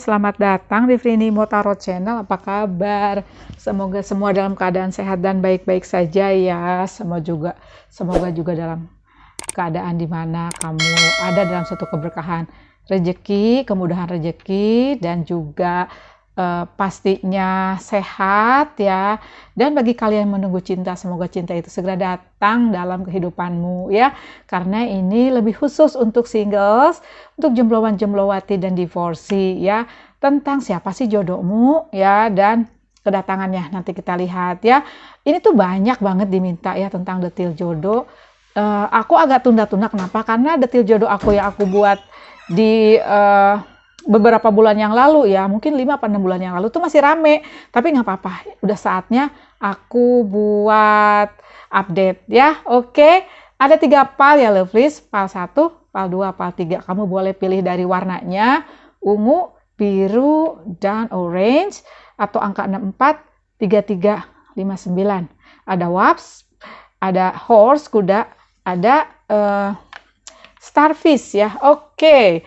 selamat datang di Frinimo Tarot Channel. Apa kabar? Semoga semua dalam keadaan sehat dan baik-baik saja ya. Semoga juga dalam keadaan di mana kamu ada dalam suatu keberkahan rezeki, kemudahan rezeki, dan juga pastinya sehat ya. Dan bagi kalian yang menunggu cinta, semoga cinta itu segera datang dalam kehidupanmu ya, karena ini lebih khusus untuk singles, untuk jombloan-jomblowati dan divorcee ya, tentang siapa sih jodohmu ya, dan kedatangannya nanti kita lihat ya. Ini tuh banyak banget diminta ya tentang detail jodoh. Aku agak tunda-tunda, kenapa? Karena detail jodoh aku yang aku buat di beberapa bulan yang lalu ya, mungkin 5 atau 6 bulan yang lalu tuh masih rame, tapi nggak apa-apa, udah saatnya aku buat update ya. Oke, ada 3 pal ya lovelies, pal 1, pal 2, pal 3. Kamu boleh pilih dari warnanya, ungu, biru, dan orange, atau angka 64, 33, 59. Ada wasp, ada horse, kuda, ada starfish ya. Oke.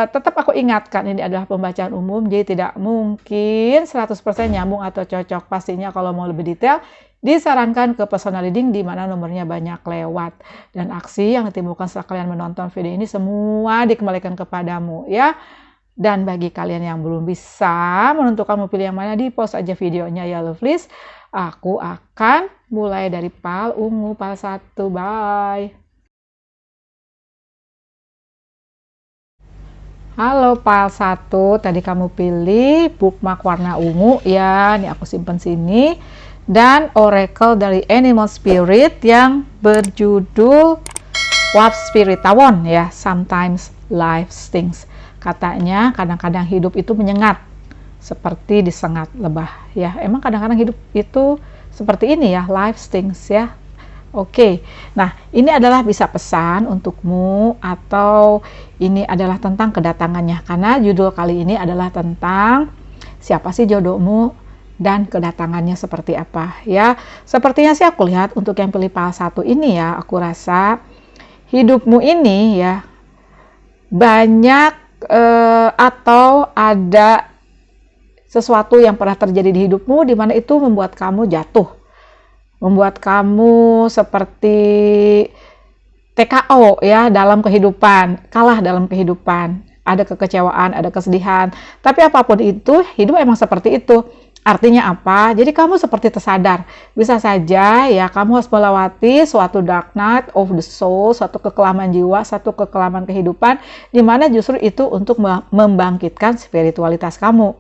Tetap aku ingatkan, ini adalah pembacaan umum, jadi tidak mungkin 100% nyambung atau cocok. Pastinya kalau mau lebih detail, disarankan ke personal reading di mana nomornya banyak lewat. Dan aksi yang ditimbulkan setelah kalian menonton video ini semua dikembalikan kepadamu ya. Dan bagi kalian yang belum bisa menentukan mau pilih yang mana, di pause aja videonya ya lovelies. Aku akan mulai dari pal ungu, pal 1, bye. Halo pal 1, tadi kamu pilih bookmark warna ungu ya, ini aku simpan sini. Dan oracle dari animal spirit yang berjudul What Spirit Tawon ya, sometimes life stings. Katanya kadang-kadang hidup itu menyengat seperti disengat lebah ya. Emang kadang-kadang hidup itu seperti ini ya, life stings ya. Oke, nah ini adalah bisa pesan untukmu, atau ini adalah tentang kedatangannya, karena judul kali ini adalah tentang siapa sih jodohmu dan kedatangannya seperti apa ya. Sepertinya sih aku lihat untuk yang pilih pal 1 ini ya, aku rasa hidupmu ini ya banyak atau ada sesuatu yang pernah terjadi di hidupmu di mana itu membuat kamu jatuh, membuat kamu seperti TKO ya dalam kehidupan, kalah dalam kehidupan, ada kekecewaan, ada kesedihan, tapi apapun itu, hidup emang seperti itu. Artinya apa? Jadi kamu seperti tersadar, bisa saja ya kamu harus melewati suatu dark night of the soul, suatu kekelaman jiwa, suatu kekelaman kehidupan, di mana justru itu untuk membangkitkan spiritualitas kamu.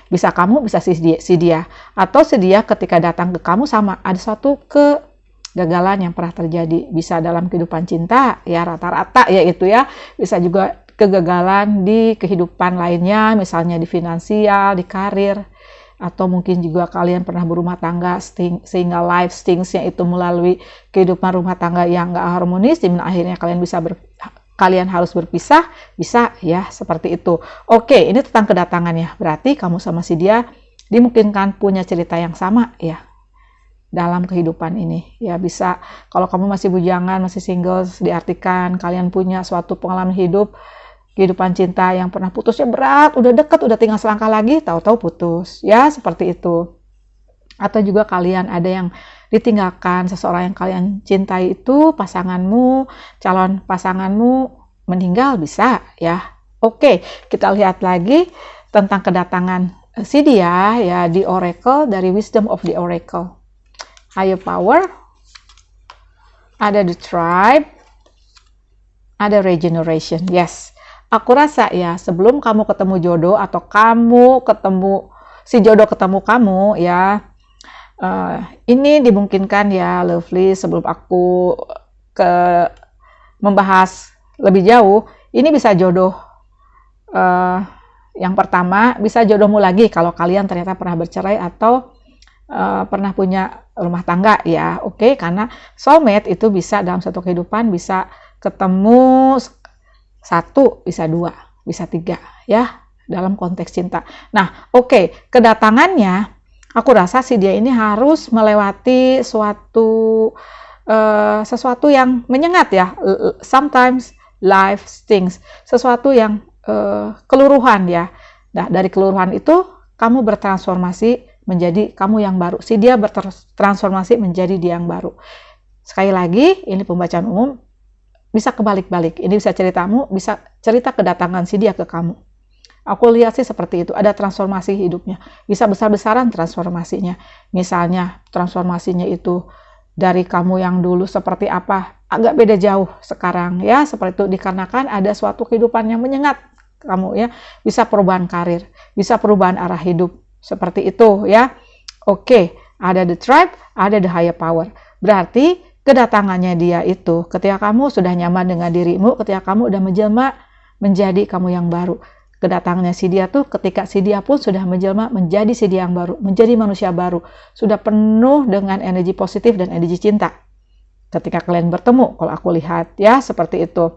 Bisa kamu, bisa si dia, atau si dia ketika datang ke kamu sama ada suatu kegagalan yang pernah terjadi, bisa dalam kehidupan cinta ya, rata-rata ya itu ya, bisa juga kegagalan di kehidupan lainnya, misalnya di finansial, di karir, atau mungkin juga kalian pernah berumah tangga sehingga life stingsnya itu melalui kehidupan rumah tangga yang gak harmonis, dan akhirnya kalian harus berpisah, bisa ya seperti itu. Oke, ini tentang kedatangannya, berarti kamu sama si dia dimungkinkan punya cerita yang sama ya dalam kehidupan ini ya. Bisa kalau kamu masih bujangan, masih single, diartikan kalian punya suatu pengalaman hidup, kehidupan cinta yang pernah putusnya berat, udah deket, udah tinggal selangkah lagi, tahu-tahu putus ya, seperti itu. Atau juga kalian ada yang ditinggalkan, seseorang yang kalian cintai itu, pasanganmu, calon pasanganmu meninggal, bisa ya. Oke, kita lihat lagi tentang kedatangan si dia ya di oracle dari Wisdom of the Oracle. Higher power, ada the tribe, ada regeneration. Yes, aku rasa ya sebelum kamu ketemu jodoh, atau kamu ketemu si jodoh ketemu kamu ya, ini dimungkinkan ya lovely, sebelum aku membahas lebih jauh, ini bisa jodoh yang pertama, bisa jodohmu lagi kalau kalian ternyata pernah bercerai atau pernah punya rumah tangga ya. Oke, karena soulmate itu bisa dalam satu kehidupan bisa ketemu 1, bisa 2, bisa 3 ya dalam konteks cinta. Nah, oke, kedatangannya aku rasa si dia ini harus melewati sesuatu yang menyengat ya. Sometimes life stings, sesuatu yang keluruhan ya. Nah, dari keluruhan itu kamu bertransformasi menjadi kamu yang baru. Si dia bertransformasi menjadi dia yang baru. Sekali lagi, ini pembacaan umum, bisa kebalik-balik. Ini bisa ceritamu, bisa cerita kedatangan si dia ke kamu. Aku lihat sih seperti itu, ada transformasi hidupnya. Bisa besar-besaran transformasinya. Misalnya, transformasinya itu dari kamu yang dulu seperti apa, agak beda jauh sekarang ya, seperti itu dikarenakan ada suatu kehidupan yang menyengat kamu ya, bisa perubahan karir, bisa perubahan arah hidup, seperti itu ya. Oke, ada the tribe, ada the higher power. Berarti kedatangannya dia itu ketika kamu sudah nyaman dengan dirimu, ketika kamu udah menjelma menjadi kamu yang baru. Kedatangannya si dia tuh ketika si dia pun sudah menjelma menjadi si dia yang baru, menjadi manusia baru, sudah penuh dengan energi positif dan energi cinta. Ketika kalian bertemu, kalau aku lihat ya seperti itu.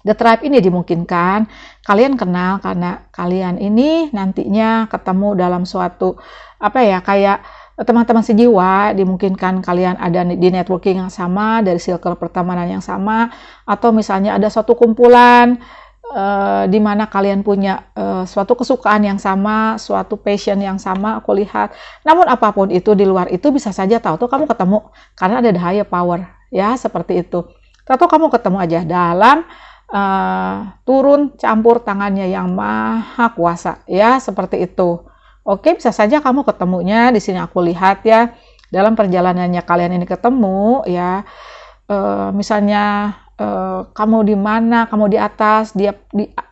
The tribe ini dimungkinkan kalian kenal karena kalian ini nantinya ketemu dalam suatu apa ya, kayak teman-teman sejiwa, dimungkinkan kalian ada di networking yang sama, dari circle pertemanan yang sama, atau misalnya ada suatu kumpulan di mana kalian punya suatu kesukaan yang sama, suatu passion yang sama, aku lihat. Namun apapun itu di luar itu bisa saja tahu tuh kamu ketemu karena ada the higher power ya, seperti itu. Atau kamu ketemu aja dalam turun campur tangannya yang maha kuasa ya, seperti itu. Oke, bisa saja kamu ketemunya di sini aku lihat ya, dalam perjalanannya kalian ini ketemu ya, misalnya kamu di mana, kamu di atas, dia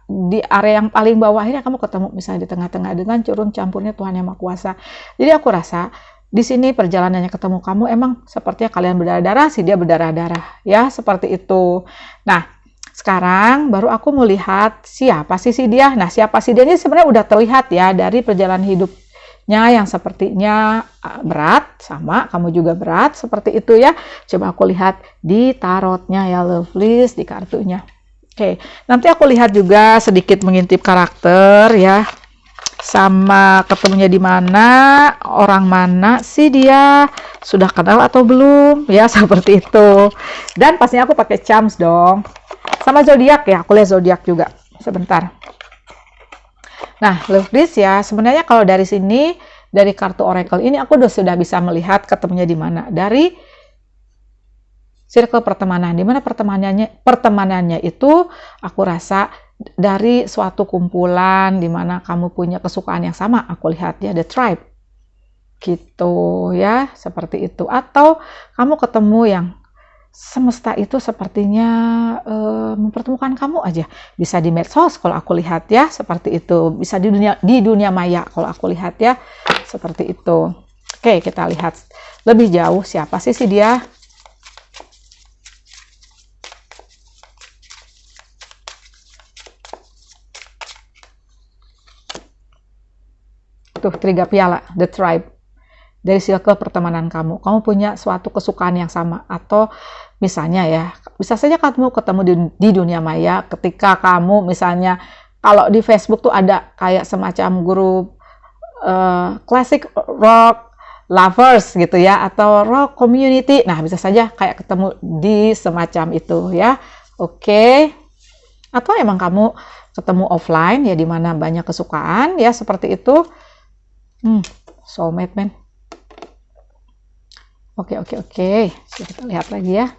di area yang paling bawah, akhirnya kamu ketemu misalnya di tengah-tengah dengan turun campurnya Tuhan Yang Maha Kuasa. Jadi aku rasa di sini perjalanannya ketemu kamu emang sepertinya kalian berdarah-darah, si dia berdarah-darah ya, seperti itu. Nah, sekarang baru aku melihat siapa sih si dia. Nah, siapa si dia ini sebenarnya udah terlihat ya dari perjalanan hidupnya yang sepertinya berat, sama kamu juga berat, seperti itu ya. Coba aku lihat di tarotnya ya, Lovelies, di kartunya. Oke, nanti aku lihat juga sedikit mengintip karakter ya, sama ketemunya di mana, orang mana sih dia, sudah kenal atau belum ya, seperti itu. Dan pastinya aku pakai charms dong, sama zodiak ya, aku lihat zodiak juga sebentar. Nah, Lovelies ya, sebenarnya kalau dari sini, dari kartu oracle ini aku sudah bisa melihat ketemunya di mana. Dari circle pertemanan, di mana pertemanannya itu aku rasa dari suatu kumpulan di mana kamu punya kesukaan yang sama, aku lihat ya, the tribe. Gitu ya, seperti itu. Atau kamu ketemu yang semesta itu sepertinya mempertemukan kamu aja, bisa di medsos kalau aku lihat ya, seperti itu, bisa di dunia maya kalau aku lihat ya, seperti itu. Oke, kita lihat lebih jauh siapa sih si dia. Tuh, 3 piala, the tribe. Dari circle pertemanan kamu punya suatu kesukaan yang sama, atau misalnya ya, bisa saja kamu ketemu di dunia maya ketika kamu misalnya, kalau di Facebook tuh ada kayak semacam grup classic rock lovers gitu ya, atau rock community. Nah, bisa saja kayak ketemu di semacam itu ya. Oke. Atau emang kamu ketemu offline ya, di mana banyak kesukaan ya, seperti itu. Soulmate man. Oke. Kita lihat lagi ya.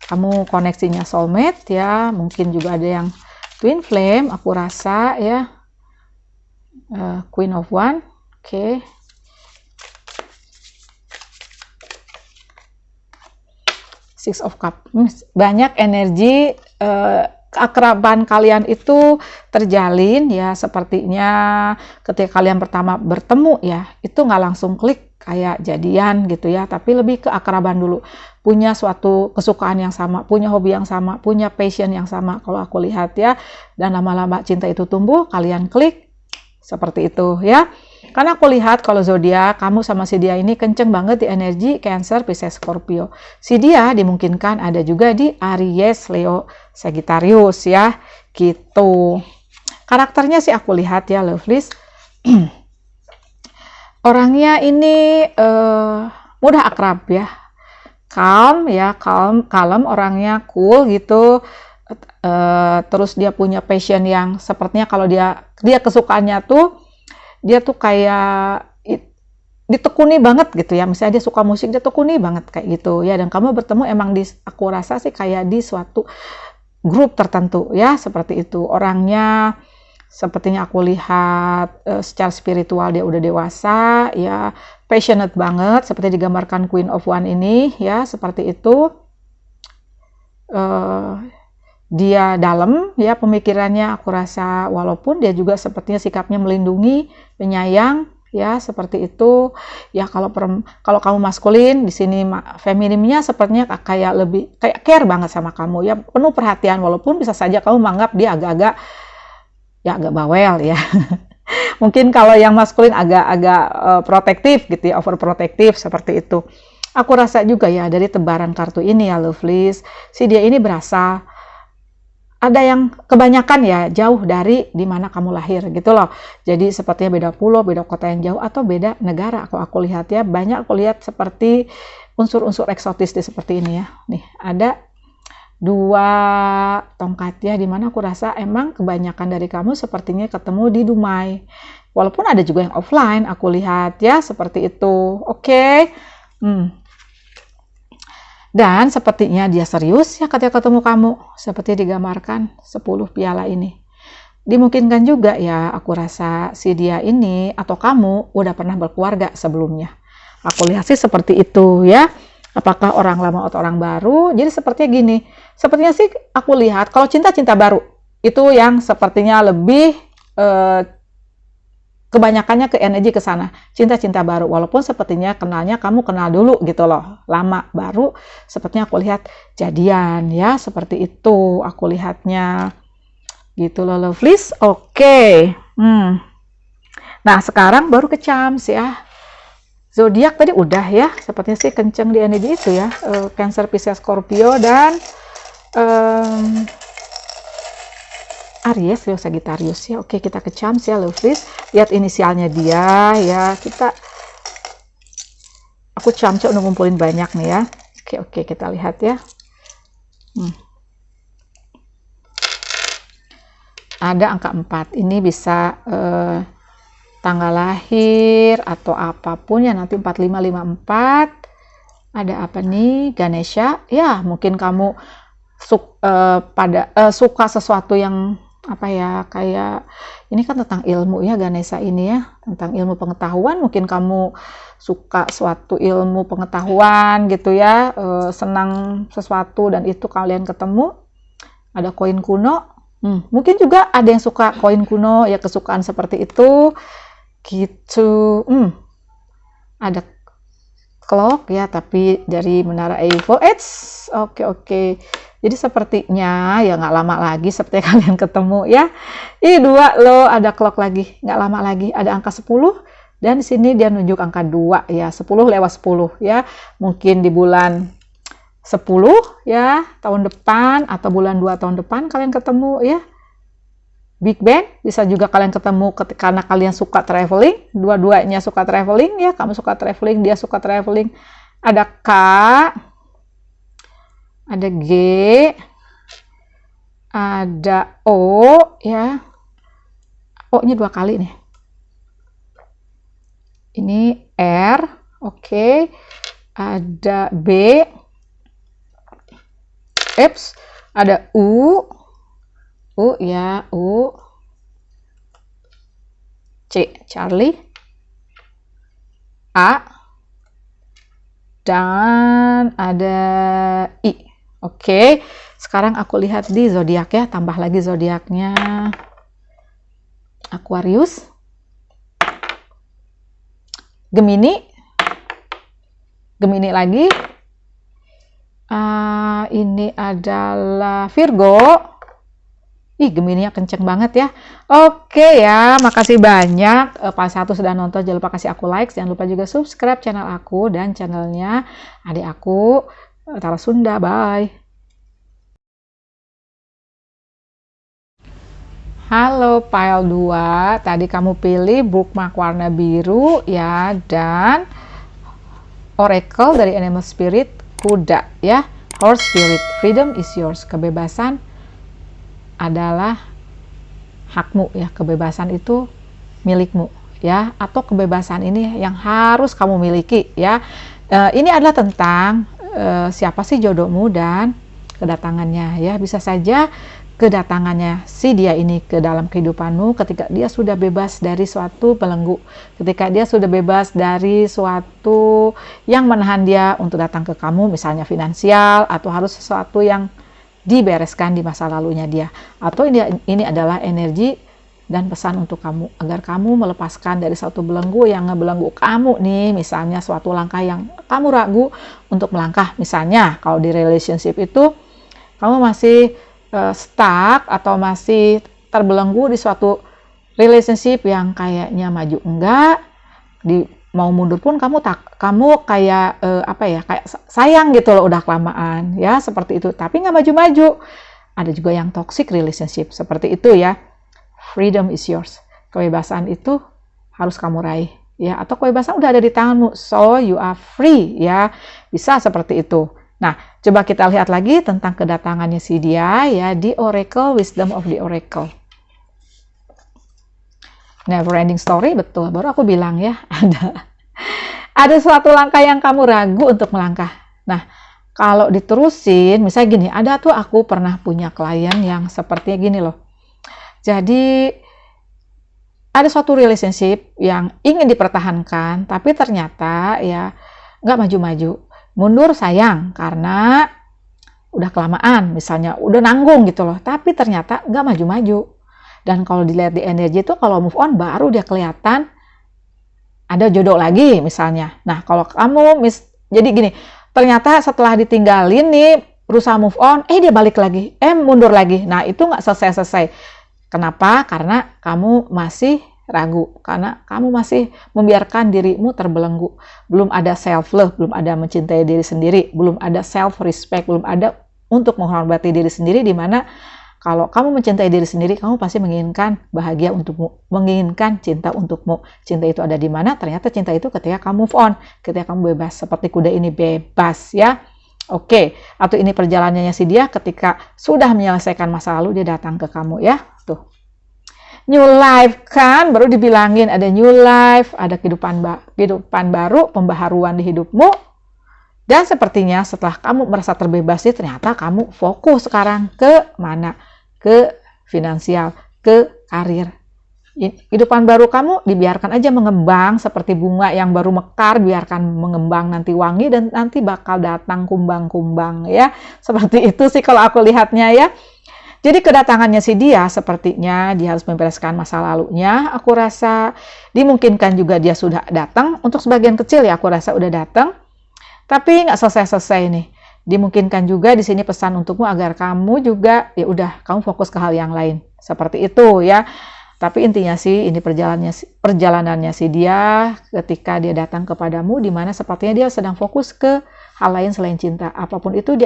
Kamu koneksinya soulmate ya. Mungkin juga ada yang twin flame, aku rasa ya. Queen of Wands. Oke. Six of Cups. Banyak energi keakraban kalian itu terjalin ya, sepertinya ketika kalian pertama bertemu ya, itu nggak langsung klik kayak jadian gitu ya, tapi lebih ke akraban dulu, punya suatu kesukaan yang sama, punya hobi yang sama, punya passion yang sama kalau aku lihat ya, dan lama-lama cinta itu tumbuh, kalian klik seperti itu ya. Karena aku lihat kalau zodiak kamu sama si dia ini kenceng banget di energi Cancer, Pisces, Scorpio. Si dia dimungkinkan ada juga di Aries, Leo, Sagittarius ya, gitu. Karakternya sih aku lihat ya, Lovelies. Orangnya ini mudah akrab ya, calm ya, kalem, orangnya cool gitu. terus dia punya passion yang sepertinya kalau dia kesukaannya tuh dia tuh kayak ditekuni banget gitu ya. Misalnya dia suka musik, dia tekuni banget kayak gitu ya. Dan kamu bertemu emang aku rasa sih kayak di suatu grup tertentu ya, seperti itu. Orangnya sepertinya aku lihat secara spiritual dia udah dewasa ya, passionate banget seperti digambarkan Queen of One ini ya, seperti itu. Dia dalam ya pemikirannya, aku rasa, walaupun dia juga sepertinya sikapnya melindungi, penyayang ya, seperti itu ya. Kalau kamu maskulin, di sini feminimnya sepertinya kayak lebih kayak care banget sama kamu ya, penuh perhatian, walaupun bisa saja kamu menganggap dia agak-agak bawel ya. Mungkin kalau yang maskulin agak-agak protektif gitu ya, overprotektif seperti itu. Aku rasa juga ya dari tebaran kartu ini ya lovelies, si dia ini berasa ada yang kebanyakan ya jauh dari dimana kamu lahir gitu loh. Jadi sepertinya beda pulau, beda kota yang jauh, atau beda negara. Aku lihat ya, banyak aku lihat seperti unsur-unsur eksotis seperti ini ya. Nih ada 2 tongkat ya, dimana aku rasa emang kebanyakan dari kamu sepertinya ketemu di Dumai. Walaupun ada juga yang offline, aku lihat ya seperti itu. Oke. Dan sepertinya dia serius ya ketika ketemu kamu, seperti digambarkan 10 piala ini. Dimungkinkan juga ya, aku rasa si dia ini atau kamu udah pernah berkeluarga sebelumnya. Aku lihat sih seperti itu ya. Apakah orang lama atau orang baru? Jadi sepertinya gini, sepertinya sih aku lihat kalau cinta-cinta baru itu yang sepertinya lebih kebanyakannya ke energi ke sana, cinta-cinta baru, walaupun sepertinya kenalnya kamu kenal dulu gitu loh, lama, baru sepertinya aku lihat jadian ya, seperti itu aku lihatnya gitu loh lovelies. Oke. Nah sekarang baru ke Chams ya, zodiak tadi udah ya, sepertinya sih kenceng di energi itu ya, Cancer, Pisces, Scorpio, dan Aries, Leo, Sagittarius ya. Oke, kita ke Chams ya lovelies. Lihat inisialnya dia ya. Aku camcok udah ngumpulin banyak nih ya. Oke, kita lihat ya. Ada angka 4. Ini bisa tanggal lahir atau apapun ya, nanti 4554. Ada apa nih? Ganesha. Ya, mungkin kamu suka sesuatu yang apa ya, kayak ini kan tentang ilmu ya, Ganesha ini ya, tentang ilmu pengetahuan. Mungkin kamu suka suatu ilmu pengetahuan gitu ya, senang sesuatu dan itu kalian ketemu. Ada koin kuno, mungkin juga ada yang suka koin kuno ya, kesukaan seperti itu gitu. Ada clock ya, tapi dari Menara Eiffel. Oke. Jadi sepertinya ya nggak lama lagi seperti kalian ketemu ya. Ini 2 loh, ada clock lagi, nggak lama lagi ada angka 10, dan di sini dia nunjuk angka 2 ya, 10 lewat 10 ya. Mungkin di bulan 10 ya tahun depan, atau bulan 2 tahun depan kalian ketemu ya. Big Bang bisa juga kalian ketemu karena kalian suka traveling, dua-duanya suka traveling ya, kamu suka traveling, dia suka traveling. Ada K, ada G, ada O ya. O-nya 2 kali nih. Ini R, oke. Ada B, ada U ya, U, C, Charlie, A, dan ada I. Oke, sekarang aku lihat di zodiak ya, tambah lagi zodiaknya. Aquarius, Gemini lagi. Ini adalah Virgo. Gemini-nya kenceng banget ya. Oke ya, makasih banyak Pak Satu sudah nonton. Jangan lupa kasih aku like, jangan lupa juga subscribe channel aku dan channelnya adik aku, Tara Sunda. Bye. Halo pile 2, tadi kamu pilih bookmark warna biru ya, dan oracle dari animal spirit kuda ya. Horse spirit, freedom is yours, kebebasan adalah hakmu ya, kebebasan itu milikmu ya, atau kebebasan ini yang harus kamu miliki ya. Ini adalah tentang siapa sih jodohmu dan kedatangannya ya. Bisa saja kedatangannya si dia ini ke dalam kehidupanmu ketika dia sudah bebas dari suatu belenggu, ketika dia sudah bebas dari suatu yang menahan dia untuk datang ke kamu, misalnya finansial, atau harus sesuatu yang dibereskan di masa lalunya dia, atau ini adalah energi dan pesan untuk kamu agar kamu melepaskan dari suatu belenggu yang ngebelenggu kamu nih, misalnya suatu langkah yang kamu ragu untuk melangkah. Misalnya kalau di relationship itu kamu masih stuck atau masih terbelenggu di suatu relationship yang kayaknya maju enggak, mau mundur pun kamu kayak kayak sayang gitu loh, udah kelamaan ya, seperti itu, tapi nggak maju-maju. Ada juga yang toxic relationship seperti itu ya. Freedom is yours, kebebasan itu harus kamu raih ya, atau kebebasan udah ada di tanganmu, so you are free ya, bisa seperti itu. Nah, coba kita lihat lagi tentang kedatangannya si dia ya di Oracle, Wisdom of the Oracle. Never ending story, betul. Baru aku bilang ya, ada suatu langkah yang kamu ragu untuk melangkah. Nah, kalau diterusin, misalnya gini, ada tuh aku pernah punya klien yang sepertinya gini loh. Jadi, ada suatu relationship yang ingin dipertahankan, tapi ternyata ya nggak maju-maju. Mundur sayang karena udah kelamaan, misalnya udah nanggung gitu loh, tapi ternyata nggak maju-maju. Dan kalau dilihat di energi itu, kalau move on baru dia kelihatan ada jodoh lagi misalnya. Nah, kalau kamu jadi gini, ternyata setelah ditinggalin nih, berusaha move on, dia balik lagi, mundur lagi. Nah, itu nggak selesai-selesai. Kenapa? Karena kamu masih ragu, karena kamu masih membiarkan dirimu terbelenggu. Belum ada self-love, belum ada mencintai diri sendiri, belum ada self-respect, belum ada untuk menghormati diri sendiri, di mana kalau kamu mencintai diri sendiri, kamu pasti menginginkan bahagia untukmu, menginginkan cinta untukmu. Cinta itu ada di mana? Ternyata cinta itu ketika kamu move on, ketika kamu bebas, seperti kuda ini bebas ya. Oke, atau ini perjalanannya si dia ketika sudah menyelesaikan masa lalu, dia datang ke kamu ya. Tuh. New life kan, baru dibilangin ada new life, ada kehidupan baru, pembaharuan di hidupmu. Dan sepertinya setelah kamu merasa terbebas sih, ternyata kamu fokus sekarang ke mana? Ke finansial, ke karir. Kehidupan baru kamu dibiarkan aja mengembang seperti bunga yang baru mekar, biarkan mengembang, nanti wangi dan nanti bakal datang kumbang-kumbang ya. Seperti itu sih kalau aku lihatnya ya. Jadi kedatangannya si dia sepertinya dia harus membereskan masa lalunya. Aku rasa dimungkinkan juga dia sudah datang. Untuk sebagian kecil ya aku rasa udah datang. Tapi nggak selesai-selesai nih. Dimungkinkan juga di sini pesan untukmu agar kamu juga ya udah kamu fokus ke hal yang lain. Seperti itu ya. Tapi intinya sih ini perjalanannya si dia ketika dia datang kepadamu, di mana sepertinya dia sedang fokus ke hal lain selain cinta. Apapun itu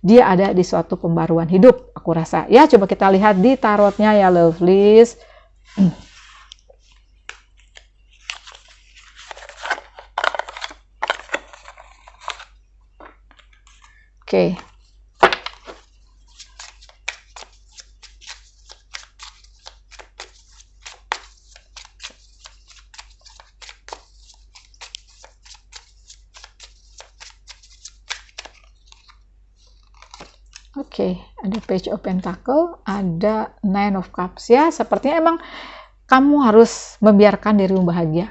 dia ada di suatu pembaruan hidup, aku rasa. Ya, coba kita lihat di tarotnya ya, lovelies. Oke. Oke, ada Page of Pentacle, ada Nine of Cups ya. Sepertinya emang kamu harus membiarkan dirimu bahagia.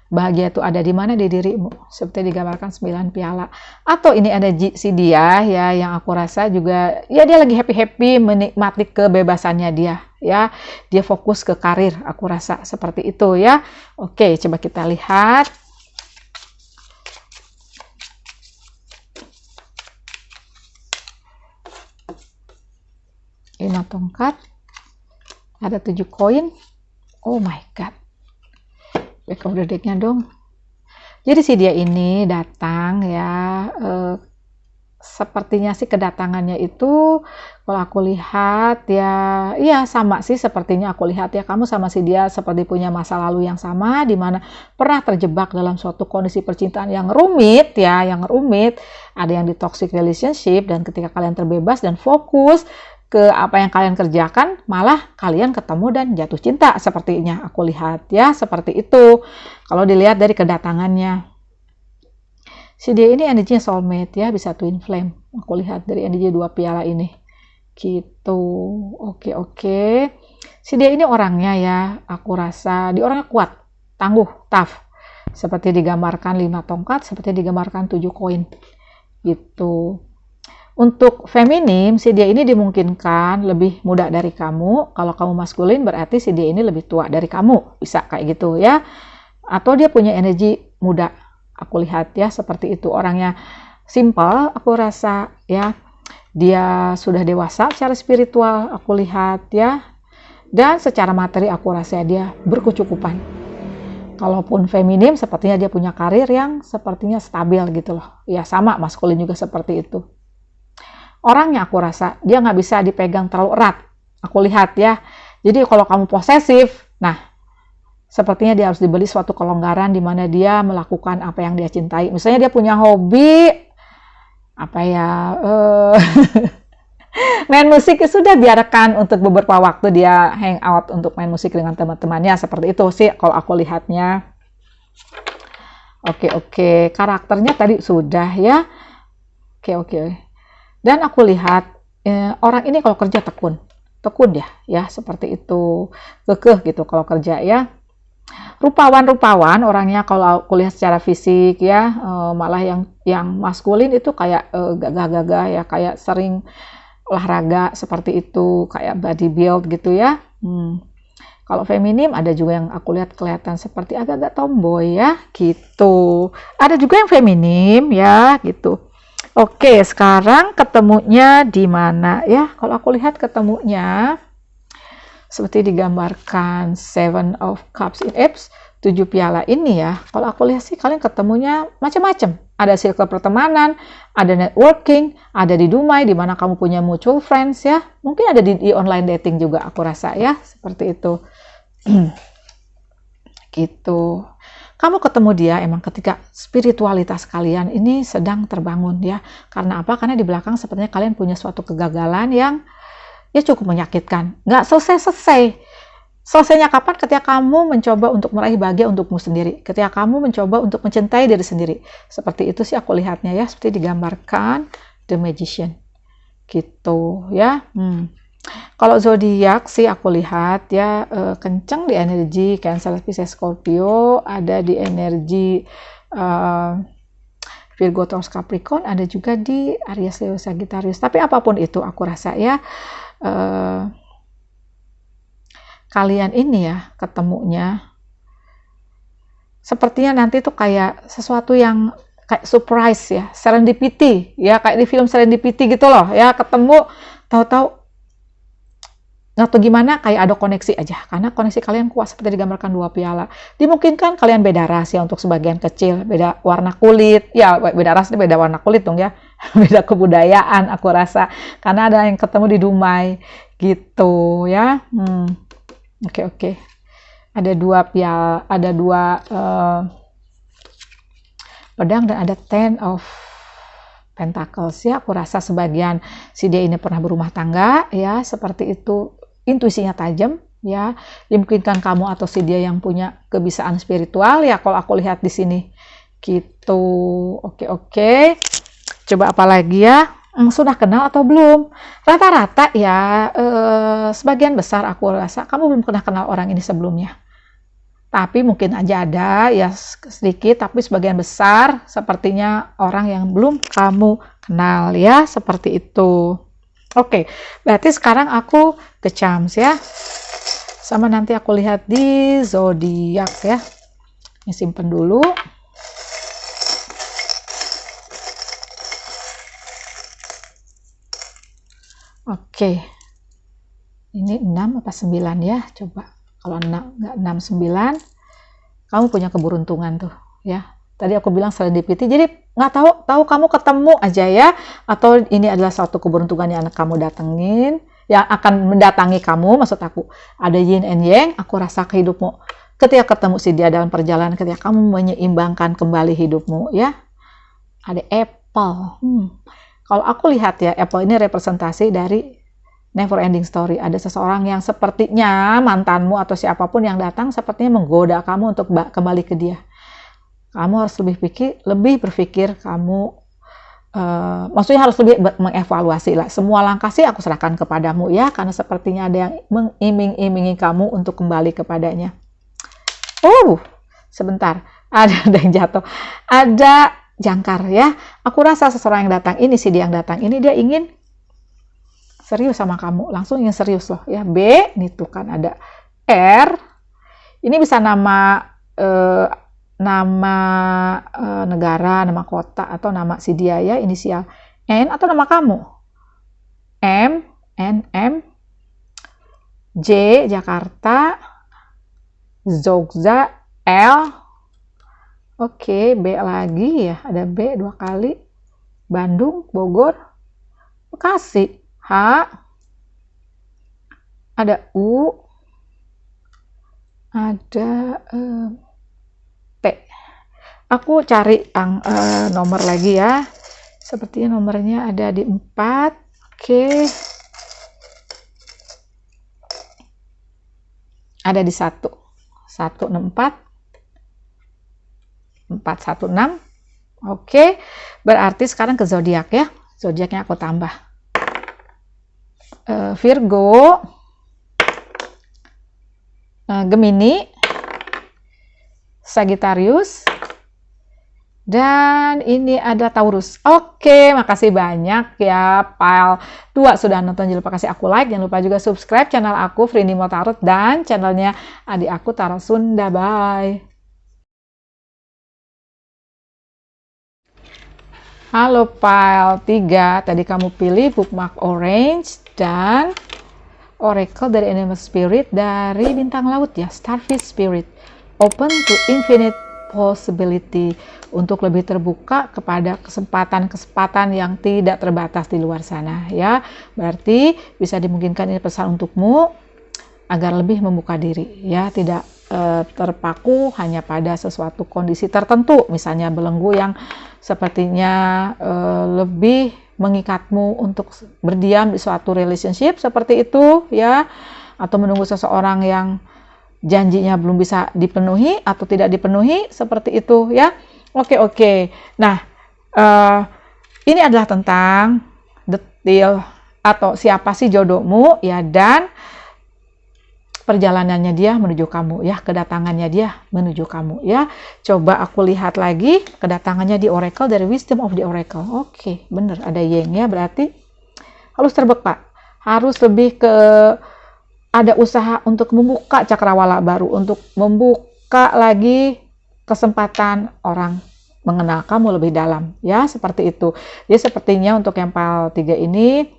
Bahagia itu ada di mana? Di dirimu. Seperti digambarkan 9 piala. Atau ini ada si dia ya, yang aku rasa juga ya dia lagi happy-happy menikmati kebebasannya dia ya. Dia fokus ke karir, aku rasa seperti itu ya. Oke, coba kita lihat. Lima tongkat, ada 7 koin. Oh my god, back of the deck-nya dong. Jadi si dia ini datang ya, sepertinya sih kedatangannya itu kalau aku lihat ya, iya sama sih sepertinya aku lihat ya, kamu sama si dia seperti punya masa lalu yang sama, di mana pernah terjebak dalam suatu kondisi percintaan yang rumit ya, ada yang di toxic relationship, dan ketika kalian terbebas dan fokus ke apa yang kalian kerjakan, malah kalian ketemu dan jatuh cinta sepertinya. Aku lihat ya, seperti itu. Kalau dilihat dari kedatangannya. Si dia ini energinya soulmate ya, bisa twin flame. Aku lihat dari energi 2 piala ini. Gitu. Oke. Si dia ini orangnya ya, aku rasa dia orangnya kuat, tangguh, tough. Seperti digambarkan 5 tongkat, seperti digambarkan 7 koin. Gitu. Untuk feminim, si dia ini dimungkinkan lebih muda dari kamu. Kalau kamu maskulin, berarti si dia ini lebih tua dari kamu. Bisa kayak gitu ya. Atau dia punya energi muda. Aku lihat ya, seperti itu. Orangnya simple, aku rasa ya. Dia sudah dewasa secara spiritual, aku lihat ya. Dan secara materi, aku rasa dia berkecukupan. Kalaupun feminim, sepertinya dia punya karir yang sepertinya stabil gitu loh. Ya sama, maskulin juga seperti itu. Orangnya aku rasa dia nggak bisa dipegang terlalu erat. Aku lihat ya. Jadi kalau kamu posesif, nah sepertinya dia harus diberi suatu kelonggaran di mana dia melakukan apa yang dia cintai. Misalnya dia punya hobi apa ya, main musik, sudah biarkan untuk beberapa waktu dia hang out untuk main musik dengan teman-temannya. Seperti itu sih kalau aku lihatnya. Oke. Karakternya tadi sudah ya. Oke. Dan aku lihat orang ini kalau kerja tekun ya seperti itu, kekeh gitu kalau kerja ya. Rupawan orangnya kalau aku lihat secara fisik ya, malah yang maskulin itu kayak gagah-gagah ya, kayak sering olahraga seperti itu, kayak body build gitu ya. Kalau feminim ada juga yang aku lihat kelihatan seperti agak-agak tomboy ya gitu. Ada juga yang feminim ya gitu. Oke, sekarang ketemunya di mana ya? Kalau aku lihat ketemunya seperti digambarkan 7 of Cups in Apes, 7 piala ini ya. Kalau aku lihat sih kalian ketemunya macam-macam. Ada circle pertemanan, ada networking, ada di Dumai di mana kamu punya mutual friends ya. Mungkin ada di online dating juga aku rasa ya, seperti itu. Gitu. Kamu ketemu dia emang ketika spiritualitas kalian ini sedang terbangun ya. Karena apa? Karena di belakang sepertinya kalian punya suatu kegagalan yang ya cukup menyakitkan. Nggak selesai-selesai. Selesainya kapan? Ketika kamu mencoba untuk meraih bahagia untukmu sendiri. Ketika kamu mencoba untuk mencintai diri sendiri. Seperti itu sih aku lihatnya ya. Seperti digambarkan The Magician. Gitu ya. Kalau zodiak sih aku lihat ya kenceng di energi Cancer, Pisces, Scorpio, ada di energi Virgo, Taurus, Capricorn, ada juga di Aries, Leo, Sagittarius. Tapi apapun itu aku rasa ya kalian ini ya ketemunya sepertinya nanti tuh kayak sesuatu yang kayak surprise ya, serendipity ya, kayak di film Serendipity gitu loh ya, ketemu tahu-tahu nggak tahu gimana, kayak ada koneksi aja, karena koneksi kalian kuat seperti digambarkan 2 piala. Dimungkinkan kalian beda ras ya untuk sebagian kecil, beda warna kulit, ya beda ras, beda warna kulit dong ya, beda kebudayaan aku rasa, karena ada yang ketemu di Dumai gitu ya. Oke. Ada 2 piala, ada 2 pedang dan ada 10 of Pentacles ya. Aku rasa sebagian si dia ini pernah berumah tangga ya, seperti itu. Intuisinya tajam ya, dimungkinkan kamu atau si dia yang punya kebisaan spiritual ya kalau aku lihat di sini gitu. Oke. Coba apa lagi ya? Sudah kenal atau belum? Rata-rata ya sebagian besar aku rasa kamu belum pernah kenal orang ini sebelumnya. Tapi mungkin aja ada ya sedikit, tapi sebagian besar sepertinya orang yang belum kamu kenal ya, seperti itu. Oke, berarti sekarang aku ke charms ya. Sama nanti aku lihat di zodiak ya. Ini simpen dulu. Oke. Ini 6 apa 9 ya? Coba. Kalau 6 enggak 6 9, kamu punya keberuntungan tuh ya. Tadi aku bilang serendipity, jadi nggak tahu kamu ketemu aja ya, atau ini adalah suatu keberuntungan yang kamu datengin, yang akan mendatangi kamu, maksud aku. Ada yin and yang, aku rasa ke hidupmu. Ketika ketemu si dia dalam perjalanan, ketika kamu menyeimbangkan kembali hidupmu ya. Ada apple. Kalau aku lihat ya, apple ini representasi dari never ending story. Ada seseorang yang sepertinya mantanmu atau siapapun yang datang sepertinya menggoda kamu untuk kembali ke dia. Kamu harus lebih berpikir, maksudnya harus lebih mengevaluasi lah. Semua langkah sih aku serahkan kepadamu ya, karena sepertinya ada yang mengiming-imingi kamu untuk kembali kepadanya. Sebentar, ada yang jatuh, ada jangkar ya. Aku rasa seseorang yang datang ini, si dia yang datang ini, dia ingin serius sama kamu, langsung ingin serius loh ya. B, nih tuh kan ada R, ini bisa nama negara, nama kota, atau nama si dia ya, inisial. N atau nama kamu, M, J, Jakarta, Jogja, L, oke, B lagi ya, ada B 2 kali, Bandung, Bogor, Bekasi, H, ada U, ada T. Aku cari nomor lagi ya, sepertinya nomornya ada di 4. Oke, ada di 1, 164, 416. Oke, berarti sekarang ke zodiak ya. Zodiaknya aku tambah. Virgo, Gemini, Sagittarius, dan ini ada Taurus. Oke, makasih banyak ya Pile 2 sudah nonton. Jangan lupa kasih aku like, jangan lupa juga subscribe channel aku Frindimo Tarot dan channelnya adik aku Tarot Sunda. Bye. Halo Pile 3, tadi kamu pilih Bookmark Orange dan Oracle dari Animal Spirit dari Bintang Laut ya, Starfish Spirit. Open to infinite possibility, untuk lebih terbuka kepada kesempatan-kesempatan yang tidak terbatas di luar sana ya. Berarti bisa dimungkinkan ini pesan untukmu agar lebih membuka diri ya, tidak terpaku hanya pada sesuatu kondisi tertentu, misalnya belenggu yang sepertinya lebih mengikatmu untuk berdiam di suatu relationship seperti itu ya, atau menunggu seseorang yang janjinya belum bisa dipenuhi atau tidak dipenuhi seperti itu ya. Oke. Nah, ini adalah tentang detail atau siapa sih jodohmu ya, dan perjalanannya dia menuju kamu ya, kedatangannya dia menuju kamu ya. Coba aku lihat lagi kedatangannya di Oracle dari Wisdom of the Oracle. Oke, bener ada Yang ya, berarti harus terbuka, harus lebih ke ada usaha untuk membuka cakrawala baru, untuk membuka lagi kesempatan orang mengenal kamu lebih dalam ya, seperti itu. Jadi sepertinya untuk yang Pile 3 ini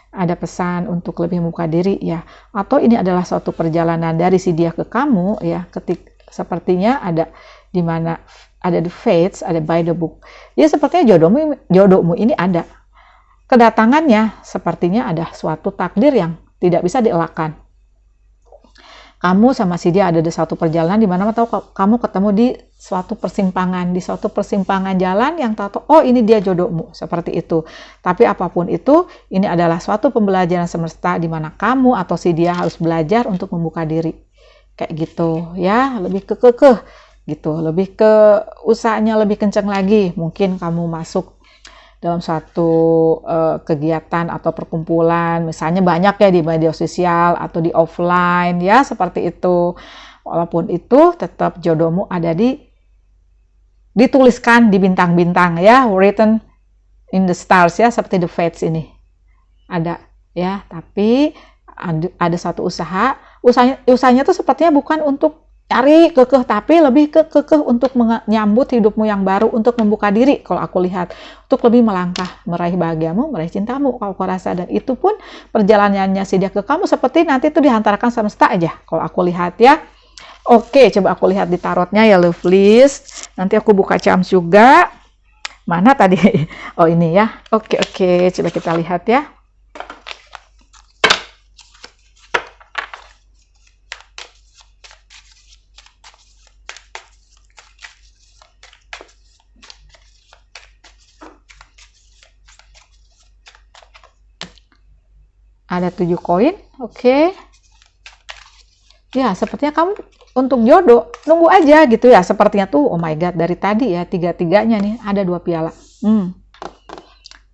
ada pesan untuk lebih membuka diri ya, atau ini adalah suatu perjalanan dari si dia ke kamu ya, sepertinya ada di mana ada the fates, ada by the book. Ya sepertinya jodohmu ini ada kedatangannya, sepertinya ada suatu takdir yang tidak bisa dielakkan. Kamu sama si dia ada di suatu perjalanan di mana kamu ketemu di suatu persimpangan jalan yang tahu, oh ini dia jodohmu, seperti itu. Tapi apapun itu, ini adalah suatu pembelajaran semesta di mana kamu atau si dia harus belajar untuk membuka diri. Kayak gitu ya, lebih kekeh gitu, lebih ke usahanya lebih kencang lagi. Mungkin kamu masuk dalam suatu kegiatan atau perkumpulan, misalnya banyak ya di media sosial atau di offline ya, seperti itu. Walaupun itu tetap jodohmu ada dituliskan di bintang-bintang ya, written in the stars ya, seperti the fates ini ada ya. Tapi ada satu usahanya tuh sepertinya bukan untuk cari kekeh, tapi lebih kekeh untuk menyambut hidupmu yang baru, untuk membuka diri kalau aku lihat, untuk lebih melangkah, meraih bahagiamu, meraih cintamu kalau aku rasa. Dan itu pun perjalanannya si dia ke kamu seperti nanti itu dihantarkan semesta aja kalau aku lihat ya. Oke, coba aku lihat di tarotnya ya lovelies. Nanti aku buka charms juga. Mana tadi? Oh ini ya. Oke, coba kita lihat ya. ada 7 koin. Oke. Ya, sepertinya kamu untuk jodoh nunggu aja gitu ya. Sepertinya tuh, oh my god, dari tadi ya tiga-tiganya nih ada 2 piala.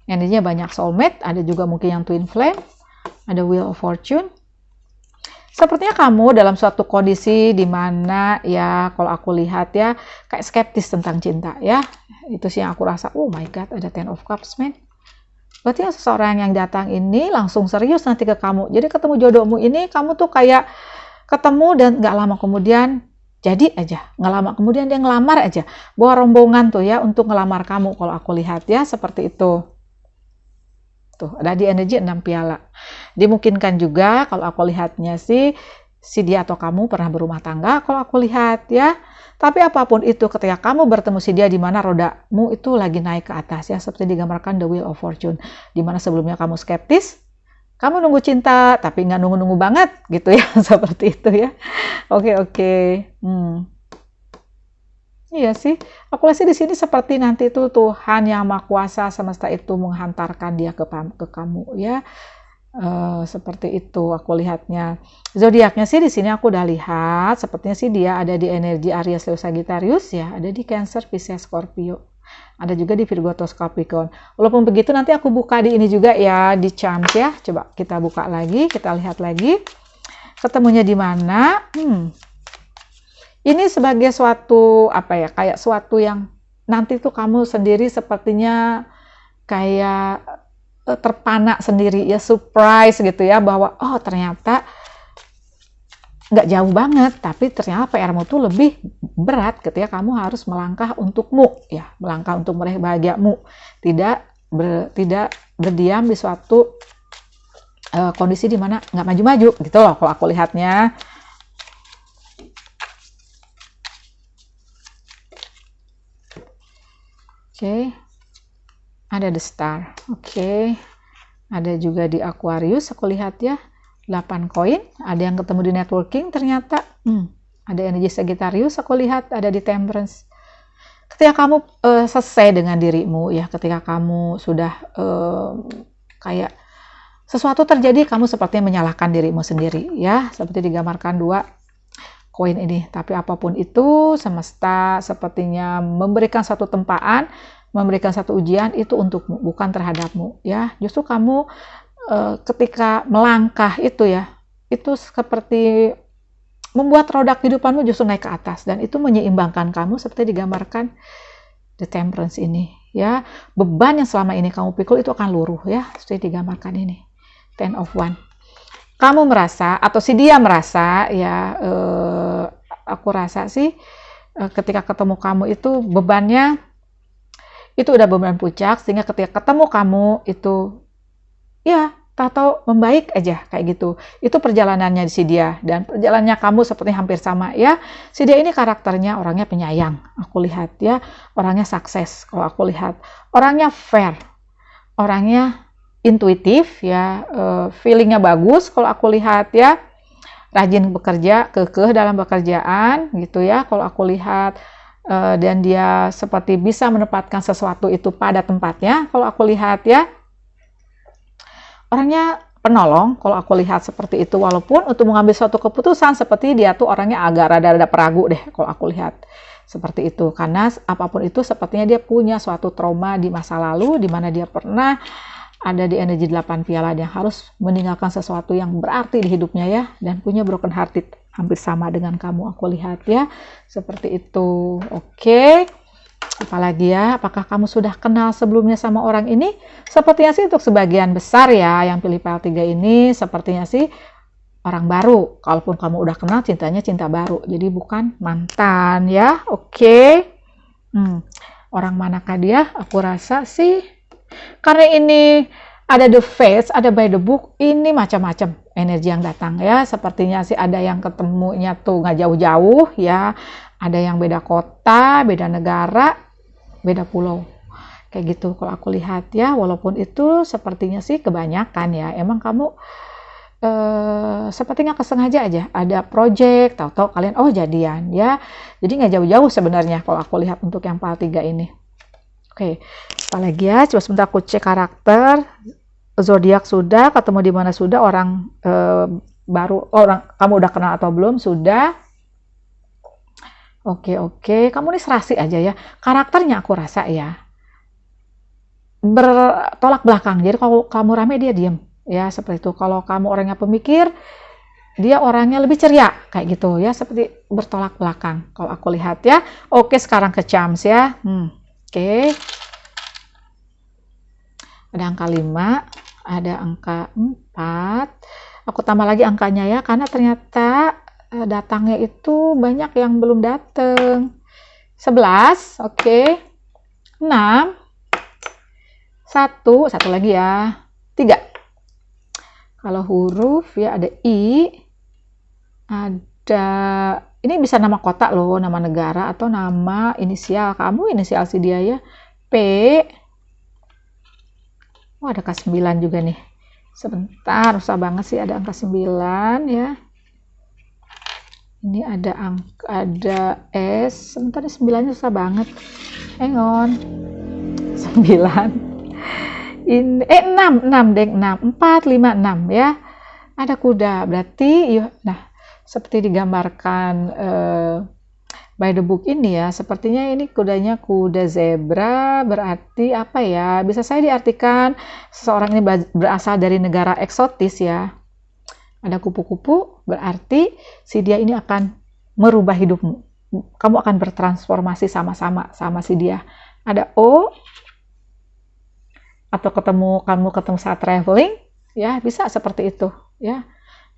Energinya banyak soulmate, ada juga mungkin yang twin flame, ada wheel of fortune. Sepertinya kamu dalam suatu kondisi di mana ya kalau aku lihat ya kayak skeptis tentang cinta ya. Itu sih yang aku rasa. Oh my god, ada 10 of cups, man. Berarti seseorang yang datang ini langsung serius nanti ke kamu. Jadi ketemu jodohmu ini kamu tuh kayak ketemu dan nggak lama kemudian jadi aja. Nggak lama kemudian dia ngelamar aja. Bawa rombongan tuh ya untuk ngelamar kamu kalau aku lihat ya seperti itu. Tuh, ada di energi 6 piala. Dimungkinkan juga kalau aku lihatnya sih si dia atau kamu pernah berumah tangga kalau aku lihat ya. Tapi apapun itu ketika kamu bertemu si dia di mana rodamu itu lagi naik ke atas ya seperti digambarkan the wheel of fortune. Di mana sebelumnya kamu skeptis, kamu nunggu cinta tapi nggak nunggu-nunggu banget gitu ya seperti itu ya. Oke. Iya sih, aku lihat sih di sini seperti nanti itu Tuhan yang Maha Kuasa semesta itu menghantarkan dia ke kamu ya. Seperti itu aku lihatnya. Zodiaknya sih di sini aku udah lihat, sepertinya sih dia ada di energi Aries, Leo, Sagittarius ya, ada di Cancer, Pisces, Scorpio. Ada juga di Virgo atau Capricorn. Walaupun begitu nanti aku buka di ini juga ya, di Charms ya. Coba kita buka lagi, kita lihat lagi. Ketemunya di mana? Ini sebagai suatu apa ya, kayak suatu yang nanti tuh kamu sendiri sepertinya kayak terpana sendiri ya, surprise gitu ya, bahwa oh ternyata nggak jauh banget, tapi ternyata PR-mu tuh lebih berat ketika kamu harus melangkah untukmu ya, melangkah untuk meraih bahagiamu, tidak berdiam di suatu kondisi di mana nggak maju-maju gitu loh kalau aku lihatnya. Oke, ada the star. Oke, ada juga di Aquarius aku lihat ya, 8 koin. Ada yang ketemu di networking ternyata. Ada energi Sagittarius aku lihat, ada di Temperance. Ketika kamu selesai dengan dirimu ya, ketika kamu sudah kayak sesuatu terjadi, kamu sepertinya menyalahkan dirimu sendiri ya, seperti digambarkan 2 koin ini. Tapi apapun itu, semesta sepertinya memberikan satu tempaan, memberikan satu ujian itu untukmu, bukan terhadapmu ya. Justru kamu ketika melangkah itu ya, itu seperti membuat roda kehidupanmu justru naik ke atas, dan itu menyeimbangkan kamu seperti digambarkan the Temperance ini ya. Beban yang selama ini kamu pikul itu akan luruh ya, seperti digambarkan ini 10 of Wands. Kamu merasa atau si dia merasa ya, aku rasa sih ketika ketemu kamu itu bebannya itu udah beban puncak, sehingga ketika ketemu kamu itu ya tahu membaik aja kayak gitu. Itu perjalanannya si dia, dan perjalanannya kamu seperti hampir sama ya. Si dia ini karakternya orangnya penyayang, aku lihat ya, orangnya sukses kalau aku lihat, orangnya fair, orangnya intuitif ya, feelingnya bagus kalau aku lihat ya, rajin bekerja, kekeh dalam pekerjaan gitu ya kalau aku lihat, dan dia seperti bisa menempatkan sesuatu itu pada tempatnya kalau aku lihat ya. Orangnya penolong kalau aku lihat seperti itu, walaupun untuk mengambil suatu keputusan seperti dia tuh orangnya agak rada-rada peragu deh kalau aku lihat seperti itu, karena apapun itu sepertinya dia punya suatu trauma di masa lalu di mana dia pernah ada di energi 8 piala, yang harus meninggalkan sesuatu yang berarti di hidupnya ya, dan punya broken hearted hampir sama dengan kamu aku lihat ya, seperti itu. Oke, apalagi ya, apakah kamu sudah kenal sebelumnya sama orang ini? Sepertinya sih untuk sebagian besar ya yang pilih PL3 ini sepertinya sih orang baru. Kalaupun kamu udah kenal, cintanya cinta baru, jadi bukan mantan ya. Oke. Orang manakah dia? Aku rasa sih karena ini ada the face, ada by the book, ini macam-macam energi yang datang ya. Sepertinya sih ada yang ketemunya tuh nggak jauh-jauh ya, ada yang beda kota, beda negara, beda pulau kayak gitu kalau aku lihat ya. Walaupun itu sepertinya sih kebanyakan ya, emang kamu sepertinya kesengaja aja ada project, tahu-tahu kalian oh jadian ya, jadi nggak jauh-jauh sebenarnya kalau aku lihat untuk yang PL3 ini. Oke, apalagi ya, coba sebentar aku cek karakter. zodiak sudah, ketemu di mana sudah, orang baru, orang kamu udah kenal atau belum, sudah. Oke, kamu ini serasi aja ya. Karakternya aku rasa ya bertolak belakang. Jadi kalau kamu rame dia diem, ya seperti itu. Kalau kamu orangnya pemikir, dia orangnya lebih ceria, kayak gitu ya, seperti bertolak belakang. Kalau aku lihat ya. Oke, sekarang ke Chams ya. Oke. Ada angka 5, ada angka 4. Aku tambah lagi angkanya ya, karena ternyata datangnya itu banyak yang belum datang. 11, oke. 6, satu lagi ya, 3. Kalau huruf ya ada I, ada, ini bisa nama kota loh, nama negara, atau nama inisial. Kamu inisial si dia ya. P. Oh, ada angka 9 juga nih. Sebentar, susah banget sih ada angka 9 ya. Ini ada S. Sebentar, 9-nya susah banget. Hang on. 9. Ini 6 deh, 6, 4, 5, 6 ya. Ada kuda, berarti nah seperti digambarkan by the book ini ya, sepertinya ini kudanya kuda zebra, berarti apa ya, bisa saya diartikan seseorang ini berasal dari negara eksotis ya. Ada kupu-kupu, berarti si dia ini akan merubah hidupmu, kamu akan bertransformasi sama-sama sama si dia. Ada O, atau kamu ketemu saat traveling ya, bisa seperti itu ya,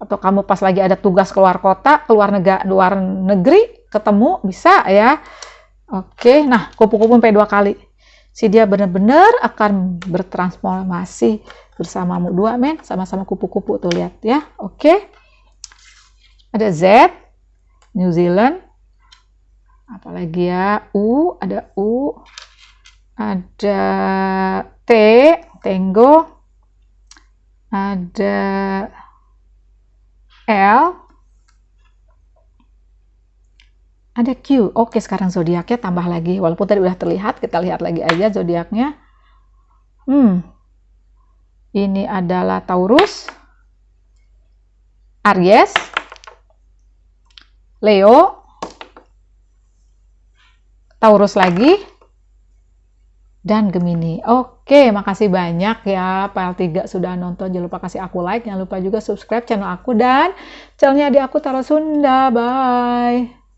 atau kamu pas lagi ada tugas keluar kota, luar negeri, ketemu, bisa ya. Oke, nah kupu-kupu sampai 2 kali, si dia benar-benar akan bertransformasi bersamamu. 2 men, sama-sama kupu-kupu tuh, lihat ya. Oke, ada Z, New Zealand, apalagi ya, U, ada U, ada T, Tango, ada L, ada Q. Oke, sekarang zodiaknya tambah lagi, walaupun tadi udah terlihat, kita lihat lagi aja zodiaknya. Ini adalah Taurus, Aries, Leo, Taurus lagi, dan Gemini. Oke, makasih banyak ya PL3 sudah nonton. Jangan lupa kasih aku like, jangan lupa juga subscribe channel aku dan channelnya di aku Tarot Sunda. Bye.